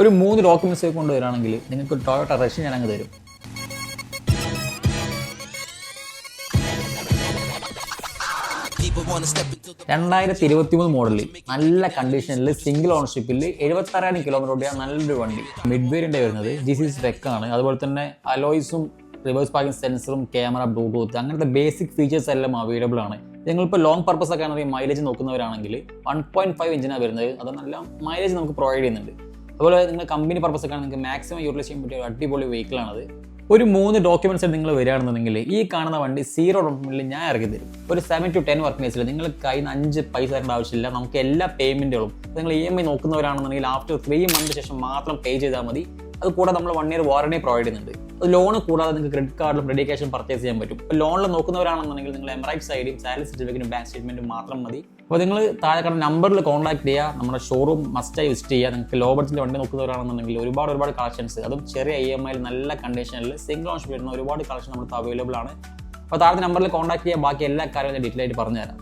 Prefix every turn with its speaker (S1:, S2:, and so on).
S1: ഒരു 3 ഡോക്യുമെന്റ്സ് കൊണ്ടുവരാണെങ്കിൽ നിങ്ങൾക്ക് Toyota rush ഞാൻ അങ്ങ് തരും. മോഡലിൽ നല്ല കണ്ടീഷനിൽ സിംഗിൾ ഓണർഷിപ്പിൽ 76,000 കിലോമീറ്റർ ഓടിയ നല്ലൊരു വണ്ടി. മിഡ് വേരിയന്റ് വരുന്നത് GC സ്പെക് ആണ്. അതുപോലെ തന്നെ അലോയ്സും റിവേഴ്സ് പാർക്കിംഗ് സെൻസറും ക്യാമറ ബ്ലൂടൂത്ത് അങ്ങനത്തെ ബേസിക് ഫീച്ചേഴ്സ് എല്ലാം അവൈലബിൾ ആണ്. നിങ്ങളിപ്പോൾ ലോങ് പർപ്പസ് ഒക്കെ ആണെങ്കിൽ മൈലേജ് നോക്കുന്നവരാണെങ്കിൽ 1.5 എഞ്ചിനാണ് വരുന്നത്. അത് നല്ല മൈലേജ് നമുക്ക് പ്രൊവൈഡ് ചെയ്യുന്നുണ്ട്. അതുപോലെ നിങ്ങൾ കമ്പനി പർപ്പസ് ഒക്കെ നിങ്ങൾക്ക് മാക്സിമം യൂട്ടിലൈസ് ചെയ്യാൻ പറ്റിയ അടിപൊളി വെഹിക്കിളാണത്. ഒരു 3 ഡോക്യുമെന്റ്സ് നിങ്ങൾ വരികയാണെന്നുണ്ടെങ്കിൽ ഈ കാണുന്ന വണ്ടി 0 ഡൗൺ ഞാൻ ഇറക്കി തരും. ഒരു 7 to 10 വർക്ക് ഡേയ്സിൽ നിങ്ങൾ കയ്യിൽ നിന്ന് 5 പൈസ തരേണ്ട ആവശ്യമില്ല. നമുക്ക് എല്ലാ പേയ്മെന്റുകളും നിങ്ങൾ EMI നോക്കുന്നവരാണെന്നുണ്ടെങ്കിൽ ആഫ്റ്റർ 3 മന്തിന് ശേഷം മാത്രം പേ ചെയ്താൽ മതി. അത് കൂടാതെ നമ്മൾ 1 year വാറണ്ടി പ്രൊവൈഡ് ചെയ്യുന്നുണ്ട്. അത് ലോൺ കൂടാതെ നിങ്ങൾക്ക് ക്രെഡിറ്റ് കാർഡിലും റെഡി ക്യാഷും പർച്ചേസ് ചെയ്യാൻ പറ്റും. ഇപ്പോൾ ലോണിൽ നോക്കുന്നവരാണെന്നുണ്ടെങ്കിൽ നിങ്ങൾ എമറൈറ്റ്സ് ഐഡിയും സാലറി സർട്ടിഫിക്കറ്റും ബാങ്ക് സ്റ്റേറ്റ്മെന്റും മാത്രം മതി. അപ്പോൾ നിങ്ങൾ താഴെ കാണുന്ന നമ്പറിൽ കോൺടാക്ട് ചെയ്യുക. നമ്മുടെ ഷോറൂം മസ്റ്റായി വിസിറ്റ് ചെയ്യുക. നിങ്ങൾക്ക് ലോ ബഡ്ജറ്റിൽ വണ്ടി നോക്കുന്നവരാണെന്നുണ്ടെങ്കിൽ ഒരുപാട് കളക്ഷൻസ്, അതും ചെറിയ EMI നല്ല കണ്ടീഷനിൽ സിംഗിൾ ഓൺഷിപ്പ് വരുന്ന ഒരുപാട് കളക്ഷൻ നമുക്ക് അവൈലബിൾ ആണ്. അപ്പോൾ താഴത്തെ നമ്പറിൽ കോൺടാക്ട് ചെയ്യുക. ബാക്കി എല്ലാ കാര്യങ്ങളും ഡീറ്റെയിൽ ആയിട്ട് പറഞ്ഞു തരാം.